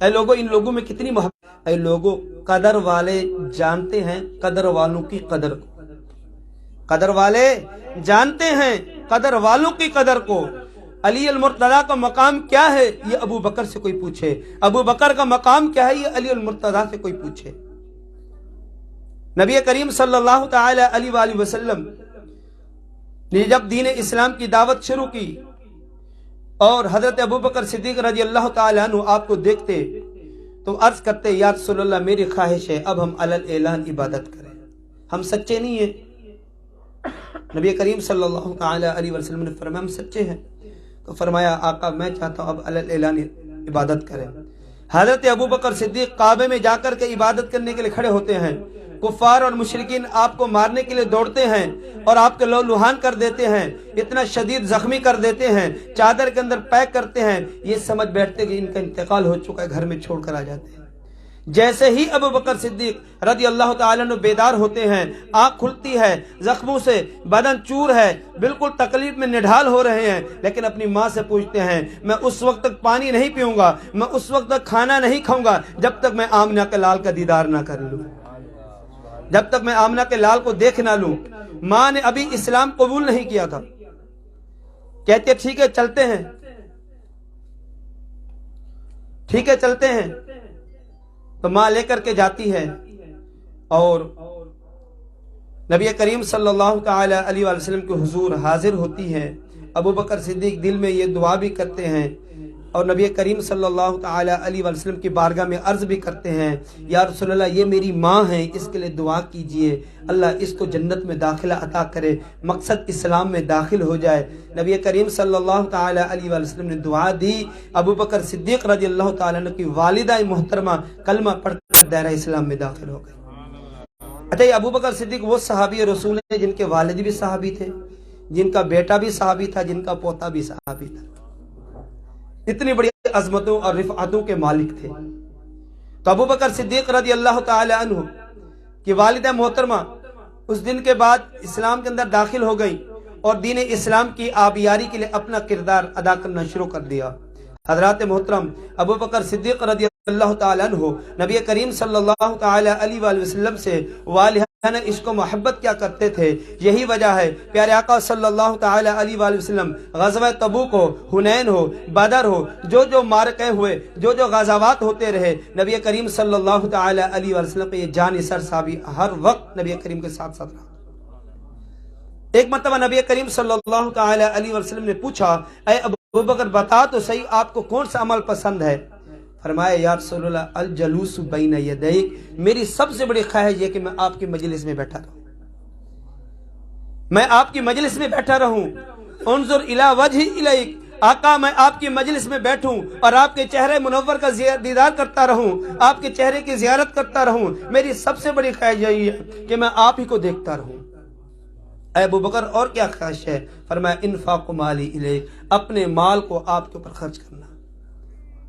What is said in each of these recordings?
اے لوگوں، ان لوگوں میں کتنی محبت. اے لوگوں، قدر والے جانتے ہیں قدر والوں کی قدر کو. قدر والے جانتے ہیں قدر والوں کی قدر کو. علی المرتضیٰ کا مقام کیا ہے یہ ابو بکر سے کوئی پوچھے. ابو بکر کا مقام کیا ہے یہ علی المرتضیٰ سے کوئی پوچھے. نبی کریم صلی اللہ تعالی علیہ وآلہ وسلم نے جب دین اسلام کی دعوت شروع کی اور حضرت ابو بکر صدیق رضی اللہ تعالی عنہ آپ کو دیکھتے تو عرض کرتے یا رسول اللہ میری خواہش ہے اب ہم علی اعلان عبادت کریں. ہم سچے نہیں ہیں. نبی کریم صلی اللہ تعالی علیہ وسلم نے فرمایا ہم سچے ہیں. تو فرمایا آقا میں چاہتا ہوں اب علی اعلان عبادت کریں. حضرت ابو بکر صدیق کعبے میں جا کر کے عبادت کرنے کے لیے کھڑے ہوتے ہیں. کفار اور مشرکین آپ کو مارنے کے لیے دوڑتے ہیں اور آپ کے لو لوہان کر دیتے ہیں، اتنا شدید زخمی کر دیتے ہیں، چادر کے اندر پیک کرتے ہیں. یہ سمجھ بیٹھتے کہ ان کا انتقال ہو چکا ہے، گھر میں چھوڑ کر آ جاتے ہیں. جیسے ہی ابو بکر صدیق رضی اللہ تعالیٰ عنہ بیدار ہوتے ہیں، آنکھ کھلتی ہے، زخموں سے بدن چور ہے، بالکل تکلیف میں نڈھال ہو رہے ہیں، لیکن اپنی ماں سے پوچھتے ہیں میں اس وقت تک پانی نہیں پیوں گا، میں اس وقت تک کھانا نہیں کھاؤں گا جب تک میں آمنہ کے لال کا دیدار نہ کر لوں، جب تک میں آمنہ کے لال کو دیکھ نہ لوں. ماں نے ابھی اسلام قبول نہیں کیا تھا. کہتے ٹھیک ہے چلتے ہیں، ٹھیک ہے چلتے ہیں. تو ماں لے کر کے جاتی ہے اور نبی کریم صلی اللہ تعالی علیہ وآلہ وسلم کے حضور حاضر ہوتی ہے. ابو بکر صدیق دل میں یہ دعا بھی کرتے ہیں اور نبی کریم صلی اللہ تعالی علیہ وآلہ وسلم کی بارگاہ میں عرض بھی کرتے ہیں یا رسول اللہ یہ میری ماں ہے، اس کے لیے دعا کیجئے اللہ اس کو جنت میں داخلہ عطا کرے، مقصد اسلام میں داخل ہو جائے. نبی کریم صلی اللہ تعالی علیہ وآلہ وسلم نے دعا دی. ابو بکر صدیق رضی اللہ تعالیٰ عنہ کی والدہ محترمہ کلمہ پڑھ کر دائرہ اسلام میں داخل ہو گئی. اچھا یہ ابو بکر صدیق وہ صحابی رسول ہیں جن کے والد بھی صحابی تھے، جن کا بیٹا بھی صحابی تھا، جن کا پوتا بھی صحابی تھا. اتنی بڑی عظمتوں اور رفعتوں کے مالک تھے. تو ابو بکر صدیق رضی اللہ تعالی عنہ کی والدہ محترمہ اس دن کے بعد اسلام کے اندر داخل ہو گئی اور دین اسلام کی آبیاری کے لیے اپنا کردار ادا کرنا شروع کر دیا. حضرات محترم ابو بکر صدیق رضی اللہ تعالی عنہ نبی کریم صلی اللہ تعالی علیہ وآلہ وسلم سے والہانہ عشق و محبت کیا کرتے تھے. یہی وجہ ہے پیارے آقا صلی اللہ تعالی علیہ وآلہ وسلم غزوہ تبوک ہو، حنین ہو، بدر ہو، جو معرکے ہوئے، جو غزوات ہوتے رہے، نبی کریم صلی اللہ تعالی علیہ وآلہ وسلم پہ یہ جان سر صحابی ہر وقت نبی کریم کے ساتھ ساتھ رہا. ایک مرتبہ نبی کریم صلی اللہ تعالی علیہ وآلہ وسلم نے پوچھا اے ابو بکر بتا تو صحیح آپ کو کون سا عمل پسند ہے؟ فرمایا یا رسول اللہ الجلوس بین یدیک، میری سب سے بڑی خواہش یہ کہ میں آپ کی مجلس میں بیٹھا رہوں، میں آپ کی مجلس میں بیٹھا رہوں. انظر الی وجہ الیک، آقا میں آپ کی مجلس میں بیٹھوں اور آپ کے چہرے منور کا دیدار کرتا رہوں، آپ کے چہرے کی زیارت کرتا رہوں. میری سب سے بڑی خواہش یہی ہے کہ میں آپ ہی کو دیکھتا رہوں. اے ابو بکر اور کیا خواہش ہے؟ فرمایا انفاق مالی الیک، اپنے مال کو آپ کے اوپر خرچ کرنا،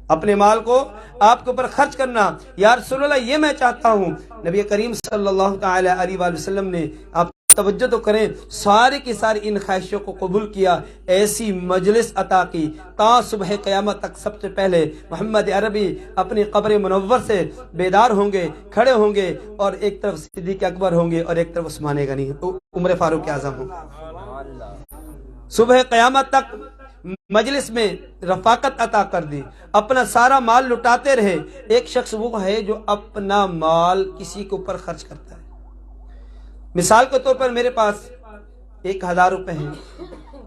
اپنے مال کو آپ کے اوپر خرچ کرنا. یا رسول اللہ یہ میں چاہتا ہوں. نبی کریم صلی اللہ تعالی علیہ وآلہ وسلم نے آپ توجہ تو کریں ساری کی ساری ان خواہشوں کو قبول کیا، ایسی مجلس عطا کی تا صبح قیامت تک. سب سے پہلے محمد عربی اپنی قبر منور سے بیدار ہوں گے، کھڑے ہوں گے اور ایک طرف صدیق اکبر ہوں گے اور ایک طرف عثمان غنی عمر فاروق اعظم ہوں گے. صبح قیامت تک مجلس میں رفاقت عطا کر دی، اپنا سارا مال لٹاتے رہے. ایک شخص وہ ہے جو اپنا مال کسی کے اوپر خرچ کرتا ہے. مثال کے طور پر میرے پاس 1000 روپے ہیں،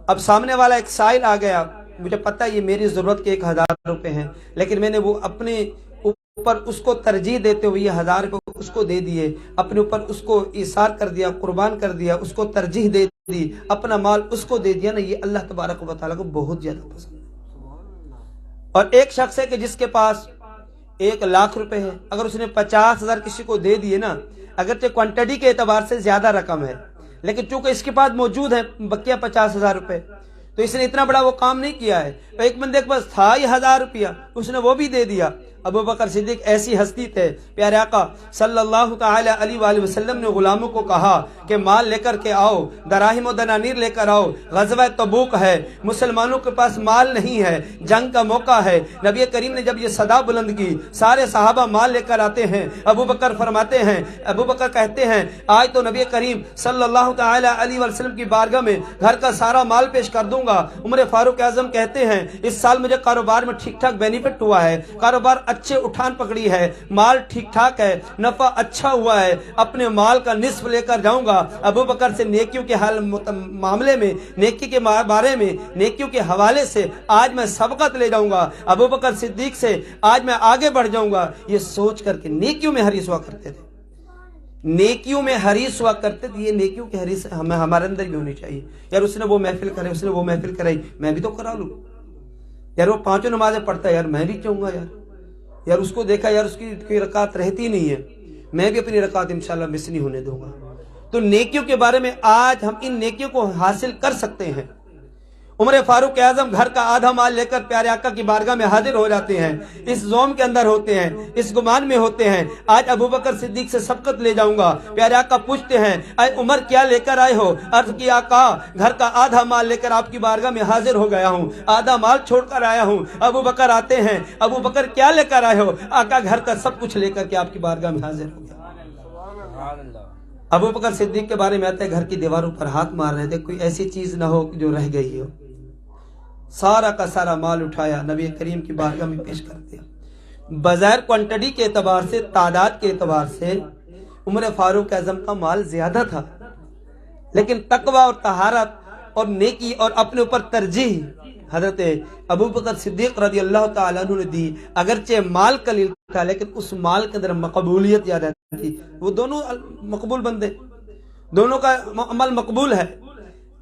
اب سامنے والا ایک سائل آ گیا، مجھے پتہ یہ میری ضرورت کے 1000 روپے ہیں، لیکن میں نے وہ اپنے اوپر اس کو ترجیح دیتے ہوئے یہ 1000 روپے اس کو دے دیے، اپنے اوپر اس کو ایثار کر دیا، قربان کر دیا، اس کو ترجیح دے دی، اپنا مال اس کو دے دیا نا، یہ اللہ تبارک و تعالیٰ کو بہت زیادہ پسند ہے. اور ایک شخص ہے کہ جس کے پاس 1,00,000 روپے ہے، اگر اس نے 50,000 کسی کو دے دیے نا، اگرچہ کوانٹٹی کے اعتبار سے زیادہ رقم ہے لیکن چونکہ اس کے پاس موجود ہے بقیہ 50,000 روپے، تو اس نے اتنا بڑا وہ کام نہیں کیا ہے. ایک بندے کے پاس تھا یہ 1000 روپیہ، اس نے وہ بھی دے دیا. ابو بکر صدیق ایسی ہستی تھے، پیارے آقا صلی اللہ تعالی علیہ وآلہ وسلم نے غلاموں کو کہا کہ مال لے کر کے آؤ، دراہم و دنانیر لے کر آؤ، غزوہ تبوک ہے، مسلمانوں کے پاس مال نہیں ہے، جنگ کا موقع ہے۔ نبی کریم نے جب یہ صدا بلند کی، سارے صحابہ مال لے کر آتے ہیں، ابو بکر فرماتے ہیں، ابو بکر کہتے ہیں آج تو نبی کریم صلی اللہ تعالی علیہ وسلم کی بارگاہ میں گھر کا سارا مال پیش کر دوں گا۔ عمر فاروق اعظم کہتے ہیں اس سال مجھے کاروبار میں ٹھیک ٹھاک بینیفٹ ہوا ہے، کاروبار اچھے اٹھان پکڑی ہے، مال ٹھیک ٹھاک ہے، نفع اچھا ہوا ہے، اپنے مال کا نصف لے کر جاؤں گا۔ ابو بکر سے نیکیوں کے معاملے میں، نیکی کے بارے میں، نیکیوں کے حوالے سے آج میں سبقت لے جاؤں گا، ابو بکر صدیق سے آج میں آگے بڑھ جاؤں گا، یہ سوچ کر کے نیکیوں میں حریص ہوا کرتے تھے، نیکیوں میں حریص ہوا کرتے تھے۔ یہ نیکیوں کی حریص ہمارے اندر بھی ہونی چاہیے۔ یار اس نے وہ محفل کرے، اس نے وہ محفل کرائی، میں بھی تو کرا لوں۔ یار وہ 5 نمازیں پڑھتا ہے، یار میں بھی چاہوں گا یار اس کو دیکھا یار اس کی کوئی رکعت رہتی نہیں ہے، میں بھی اپنی رکعت انشاءاللہ مس نہیں ہونے دوں گا۔ تو نیکیوں کے بارے میں آج ہم ان نیکیوں کو حاصل کر سکتے ہیں۔ عمر فاروق اعظم گھر کا آدھا مال لے کر پیارے آقا کی بارگاہ میں حاضر ہو جاتے ہیں، اس زوم کے اندر ہوتے ہیں، اس گمان میں ہوتے ہیں آج ابو بکر صدیق سے سبقت لے جاؤں گا۔ پیارے آقا پوچھتے ہیں اے عمر کیا لے کر آئے ہو؟ عرض کی آقا گھر کا آدھا مال لے کر آپ کی بارگاہ میں حاضر ہو گیا ہوں، آدھا مال چھوڑ کر آیا ہوں۔ ابو بکر آتے ہیں، ابو بکر کیا لے کر آئے ہو؟ آقا گھر کا سب کچھ لے کر کے آپ کی بارگاہ میں حاضر ہو گیا۔ ابو بکر صدیق کے بارے میں آتا ہے گھر کی دیواروں پر ہاتھ مار رہے تھے، کوئی ایسی چیز نہ ہو جو رہ گئی ہو، سارا کا سارا مال اٹھایا نبی کریم کی بارگاہ میں پیش کر دیا۔ بظاہر کوانٹٹی کے اعتبار سے، تعداد کے اعتبار سے عمر فاروق اعظم کا مال زیادہ تھا، لیکن تقوی اور طہارت اور نیکی اور اپنے اوپر ترجیح حضرت ابو بکر صدیق رضی اللہ تعالیٰ عنہ نے دی۔ اگرچہ مال قلیل تھا لیکن اس مال کے اندر مقبولیت زیادہ تھی۔ وہ دونوں مقبول بندے، دونوں کا عمل مقبول ہے،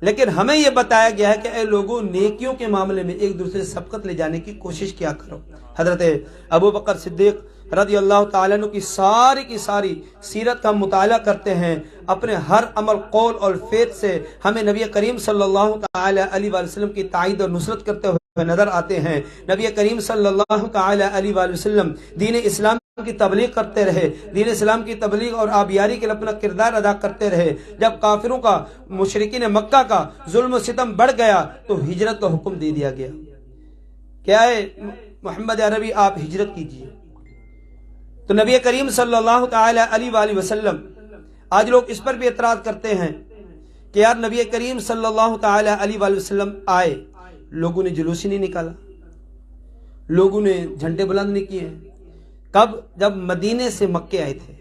لیکن ہمیں یہ بتایا گیا ہے کہ اے لوگوں نیکیوں کے معاملے میں ایک دوسرے سے سبقت لے جانے کی کوشش کیا کرو۔ حضرت ابو بکر صدیق رضی اللہ تعالیٰ عنہ کی ساری سیرت کا مطالعہ کرتے ہیں، اپنے ہر عمل قول اور فعل سے ہمیں نبی کریم صلی اللہ تعالیٰ علیہ وسلم کی تائید اور نصرت کرتے ہوئے نظر آتے ہیں۔ نبی کریم صلی اللہ تعالیٰ علیہ وسلم دین اسلام کی تبلیغ کرتے رہے، دین اسلام کی تبلیغ اور آبیاری کے لیے اپنا کردار ادا کرتے رہے۔ جب کافروں کا، مشرکین مکہ کا ظلم و ستم بڑھ گیا تو ہجرت کا حکم دے دیا گیا، کیا ہے محمد عربی آپ ہجرت کیجیے۔ تو نبی کریم صلی اللہ تعالی علیہ وآلہ وسلم، آج لوگ اس پر بھی اعتراض کرتے ہیں کہ یار نبی کریم صلی اللہ تعالی علیہ وآلہ وسلم آئے، لوگوں نے جلوس ہی نہیں نکالا، لوگوں نے جھنڈے بلند نہیں کیے۔ کب؟ جب مدینے سے مکے آئے تھے،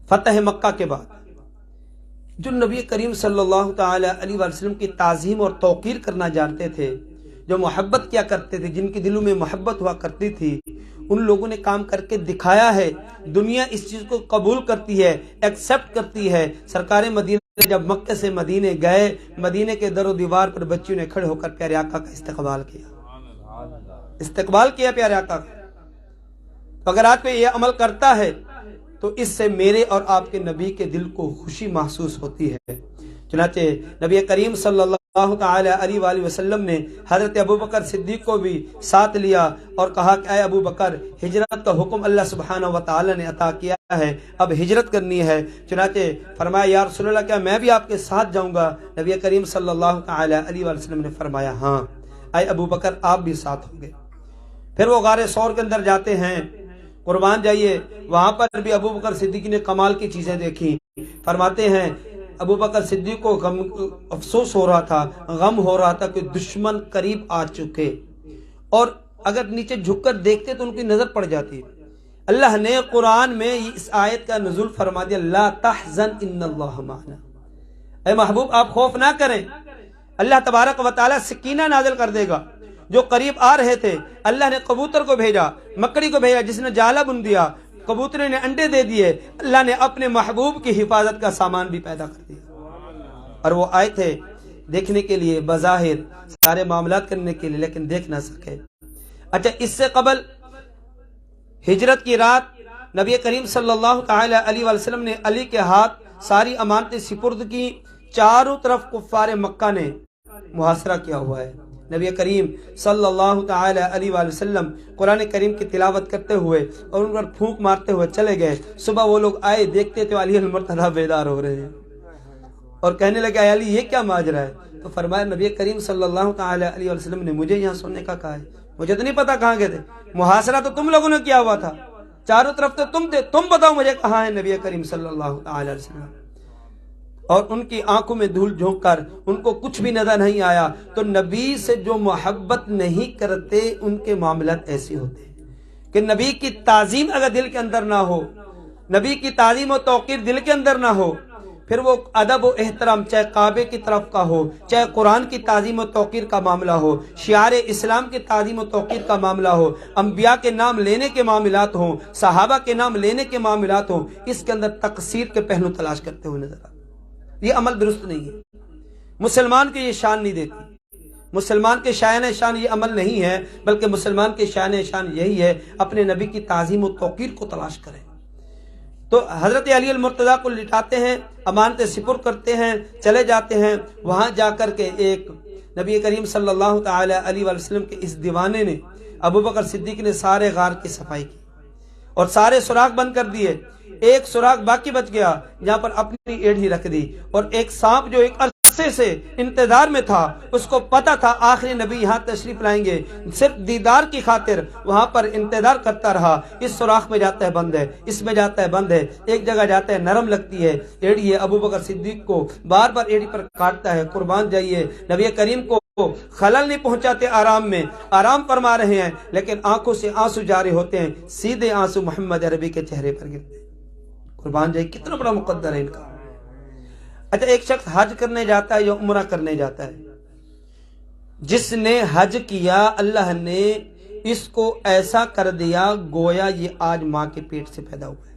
فتح مکہ کے بعد، جو نبی کریم صلی اللہ تعالی علیہ وسلم کی تعظیم اور توقیر کرنا جانتے تھے، جو محبت کیا کرتے تھے، جن کے دلوں میں محبت ہوا کرتی تھی، ان لوگوں نے کام کر کے دکھایا ہے۔ دنیا اس چیز کو قبول کرتی ہے، ایکسپٹ کرتی ہے۔ سرکار مدینہ جب مکہ سے مدینے گئے، مدینے کے در و دیوار پر بچیوں نے کھڑے ہو کر پیارے آقا کا استقبال کیا پیارے آقا کا۔ اگر آپ پہ یہ عمل کرتا ہے تو اس سے میرے اور آپ کے نبی کے دل کو خوشی محسوس ہوتی ہے۔ چنانچہ نبی کریم صلی اللہ تعالی علیہ وآلہ وسلم نے حضرت ابو بکر صدیق کو بھی ساتھ لیا اور کہا کہ اے ابو بکر، ہجرت کا حکم اللہ سبحانہ و تعالی نے عطا کیا ہے، اب ہجرت کرنی ہے۔ چنانچہ فرمایا یا رسول اللہ کیا میں بھی آپ کے ساتھ جاؤں گا؟ نبی کریم صلی اللہ تعالی علیہ وآلہ وسلم نے فرمایا ہاں اے ابو بکر آپ بھی ساتھ ہوں گے۔ پھر وہ غار ثور کے اندر جاتے ہیں، قربان جائیے، وہاں پر بھی ابو بکر صدیق نے کمال کی چیزیں دیکھی۔ فرماتے ہیں ابو بکر صدیق کو افسوس ہو رہا تھا، غم ہو رہا تھا کہ دشمن قریب آ چکے، اور اگر نیچے جھک کر دیکھتے تو ان کی نظر پڑ جاتی۔ اللہ نے قرآن میں اس آیت کا نزول فرما دیا، لا تحزن ان اللہ معنا، اے محبوب آپ خوف نہ کریں، اللہ تبارک و تعالی سکینہ نازل کر دے گا۔ جو قریب آ رہے تھے اللہ نے کبوتر کو بھیجا، مکڑی کو بھیجا جس نے جالا بن دیا، کبوتر نے انڈے دے دیے، اللہ نے اپنے محبوب کی حفاظت کا سامان بھی پیدا کر دیا۔ اور وہ آئے تھے دیکھنے کے لیے، بظاہر سارے معاملات کرنے کے لیے، لیکن دیکھ نہ سکے۔ اچھا، اس سے قبل ہجرت کی رات نبی کریم صلی اللہ تعالی علیہ وسلم نے علی کے ہاتھ ساری امانتیں سپرد کی۔ چاروں طرف کفار مکہ نے محاصرہ کیا ہوا ہے، نبی کریم صلی اللہ تعالی علیہ وآلہ وسلم قرآن کریم کی تلاوت کرتے ہوئے اور ان پر پھونک مارتے ہوئے چلے گئے. صبح وہ لوگ آئے, دیکھتے تو علی المرتضیٰ بیدار ہو رہے ہیں اور کہنے لگے اے علی یہ کیا ماجرا ہے؟ تو فرمایا نبی کریم صلی اللہ تعالی علیہ وسلم نے مجھے یہاں سننے کا کہا ہے, مجھے تو نہیں پتا کہاں گئے تھے, محاصرہ تو تم لوگوں نے کیا ہوا تھا, چاروں طرف تو تم تھے, تم بتاؤ مجھے کہاں ہے نبی کریم صلی اللہ تعالی علیہ وسلم. اور ان کی آنکھوں میں دھول جھونک کر ان کو کچھ بھی نظر نہیں آیا. تو نبی سے جو محبت نہیں کرتے ان کے معاملات ایسے ہوتے ہیں کہ نبی کی تعظیم اگر دل کے اندر نہ ہو, نبی کی تعظیم و توقیر دل کے اندر نہ ہو, پھر وہ ادب و احترام چاہے کعبے کی طرف کا ہو, چاہے قرآن کی تعظیم و توقیر کا معاملہ ہو, شعار اسلام کی تعظیم و توقیر کا معاملہ ہو, انبیاء کے نام لینے کے معاملات ہوں, صحابہ کے نام لینے کے معاملات ہوں, اس کے اندر تقصیر کے پہلو تلاش کرتے ہوئے نظر آتے. یہ عمل درست نہیں ہے, مسلمان کے یہ شان نہیں دیتی, مسلمان کے شان یہ عمل نہیں ہے, بلکہ مسلمان کے شان یہی ہے اپنے نبی کی تعظیم و توقیر کو تلاش کریں. تو حضرت علی المرتضیٰ کو لٹاتے ہیں, امانتیں سپرد کرتے ہیں, چلے جاتے ہیں. وہاں جا کر کے ایک نبی کریم صلی اللہ تعالی علیہ وسلم کے اس دیوانے نے, ابو بکر صدیق نے سارے غار کی صفائی کی اور سارے سوراخ بند کر دیے. ایک سوراخ باقی بچ گیا جہاں پر اپنی ایڑھی رکھ دی, اور ایک سانپ جو ایک عرصے سے انتظار میں تھا, اس کو پتا تھا آخری نبی یہاں تشریف لائیں گے, صرف دیدار کی خاطر وہاں پر انتظار کرتا رہا. اس سوراخ میں جاتا ہے بند ہے, اس میں جاتا ہے بند ہے, ایک جگہ جاتا ہے نرم لگتی ہے ایڑی ہے. ابو بکر صدیق کو بار بار ایڑی پر کاٹتا ہے. قربان جائیے, نبی کریم کو خلل نہیں پہنچاتے, آرام میں آرام فرما رہے ہیں, لیکن آنکھوں سے آنسو جاری ہوتے ہیں, سیدھے آنسو محمد عربی کے چہرے پر گرتے ہیں. قربان جائے, کتنا بڑا مقدر ہے ان کا. اچھا, ایک شخص حج کرنے جاتا ہے یا عمرہ کرنے جاتا ہے, جس نے حج کیا اللہ نے اس کو ایسا کر دیا گویا یہ آج ماں کے پیٹ سے پیدا ہوا ہے.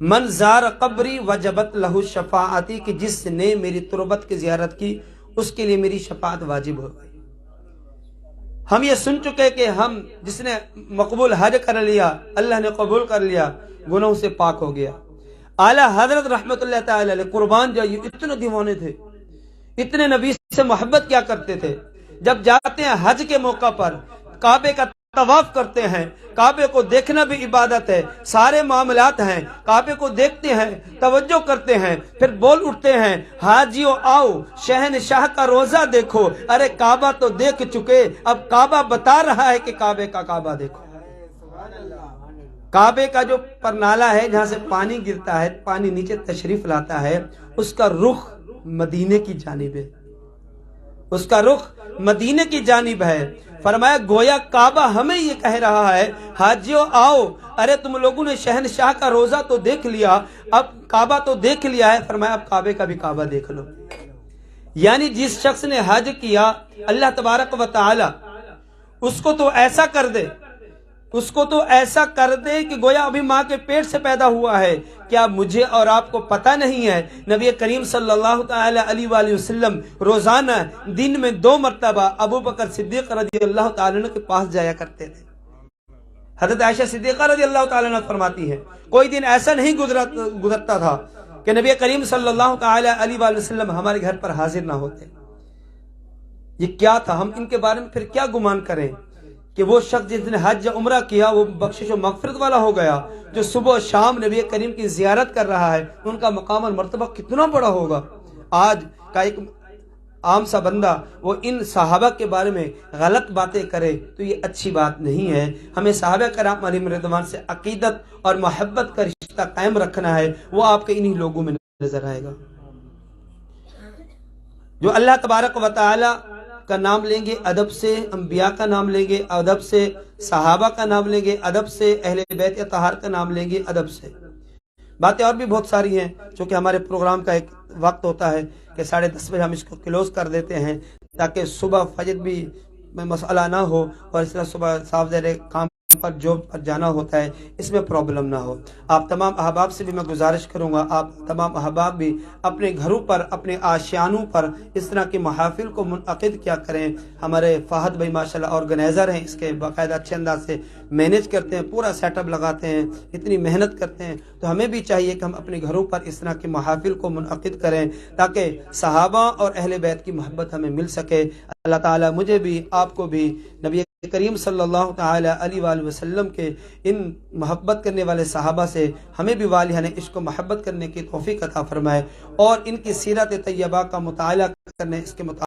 من زار قبری وجبت لہو شفاعتی, کہ جس نے میری تربت کی زیارت کی اس کے لیے میری شفاعت واجب ہو گئی. ہم یہ سن چکے کہ ہم جس نے مقبول حج کر لیا, اللہ نے قبول کر لیا, گناہوں سے پاک ہو گیا. اعلیٰ حضرت رحمت اللہ تعالی علیہ, قربان جائیے, اتنے دیوانے تھے, اتنے نبی سے محبت کیا کرتے تھے. جب جاتے ہیں حج کے موقع پر کعبے کا طواف کرتے ہیں, کعبے کو دیکھنا بھی عبادت ہے, سارے معاملات ہیں, کعبے کو دیکھتے ہیں, توجہ کرتے ہیں, پھر بول اٹھتے ہیں حاجیو آؤ شہنشاہ کا روزہ دیکھو. ارے کعبہ تو دیکھ چکے, اب کعبہ بتا رہا ہے کہ کعبے کا کعبہ دیکھو. کعبے کا جو پرنالہ ہے جہاں سے پانی گرتا ہے, پانی نیچے تشریف لاتا ہے, اس کا رخ مدینے کی جانب ہے, اس کا رخ مدینے کی جانب ہے. فرمایا گویا کعبہ ہمیں یہ کہہ رہا ہے حاجیو آؤ, ارے تم لوگوں نے شہنشاہ کا روزہ تو دیکھ لیا, اب کعبہ تو دیکھ لیا ہے, فرمایا اب کعبے کا بھی کعبہ دیکھ لو. یعنی جس شخص نے حج کیا اللہ تبارک و تعالی اس کو تو ایسا کر دے, اس کو تو ایسا کر دے کہ گویا ابھی ماں کے پیٹ سے پیدا ہوا ہے. کیا مجھے اور آپ کو پتہ نہیں ہے نبی کریم صلی اللہ تعالی علیہ وآلہ وسلم روزانہ دن میں 2 مرتبہ ابو بکر صدیق رضی اللہ تعالیٰ عنہ کے پاس جایا کرتے تھے. حضرت عائشہ صدیقہ رضی اللہ تعالیٰ عنہ فرماتی ہے کوئی دن ایسا نہیں گزرتا تھا کہ نبی کریم صلی اللہ تعالی علیہ وآلہ وسلم ہمارے گھر پر حاضر نہ ہوتے. یہ کیا تھا, ہم ان کے بارے میں پھر کیا گمان کریں کہ وہ شخص جس نے حج یا عمرہ کیا وہ بخشش و مغفرت والا ہو گیا, جو صبح و شام نبی کریم کی زیارت کر رہا ہے, ان کا مقام اور مرتبہ کتنا بڑا ہوگا. آج کا ایک عام سا بندہ وہ ان صحابہ کے بارے میں غلط باتیں کرے تو یہ اچھی بات نہیں ہے. ہمیں صحابہ کرام علیہم رضوان سے عقیدت اور محبت کا رشتہ قائم رکھنا ہے, وہ آپ کے انہی لوگوں میں نظر آئے گا جو اللہ تبارک و تعالی کا نام لیں گے ادب سے, انبیاء کا نام لیں گے ادب سے, صحابہ کا نام لیں گے ادب سے, اہل بیت اطہار کا نام لیں گے ادب سے. باتیں اور بھی بہت ساری ہیں, چونکہ ہمارے پروگرام کا ایک وقت ہوتا ہے کہ 10:30 بجے ہم اس کو کلوز کر دیتے ہیں تاکہ صبح فجر بھی مسئلہ نہ ہو, اور اس طرح صبح صاف ظاہر کام پر جاب پر جانا ہوتا ہے, اس میں پرابلم نہ ہو. آپ تمام احباب سے بھی میں گزارش کروں گا, آپ تمام احباب بھی اپنے گھروں پر, اپنے آشیانوں پر اس طرح کی محافل کو منعقد کیا کریں. ہمارے فہد بھائی ماشاءاللہ آرگنائزر ہیں, اس کے باقاعدہ اچھے انداز سے مینیج کرتے ہیں, پورا سیٹ اپ لگاتے ہیں, اتنی محنت کرتے ہیں. تو ہمیں بھی چاہیے کہ ہم اپنے گھروں پر اس طرح کی محافل کو منعقد کریں تاکہ صحابہ اور اہل بیت کی محبت ہمیں مل سکے. اللہ تعالیٰ مجھے بھی آپ کو بھی نبی کریم صلی اللہ تعالیٰ علیہ وآلہ وسلم کے ان محبت کرنے والے صحابہ سے ہمیں بھی والہانہ عشق و محبت کرنے کی توفیق عطا فرمائے، اور ان کی سیرت طیبہ کا مطالعہ کرنے، اس کے مطابق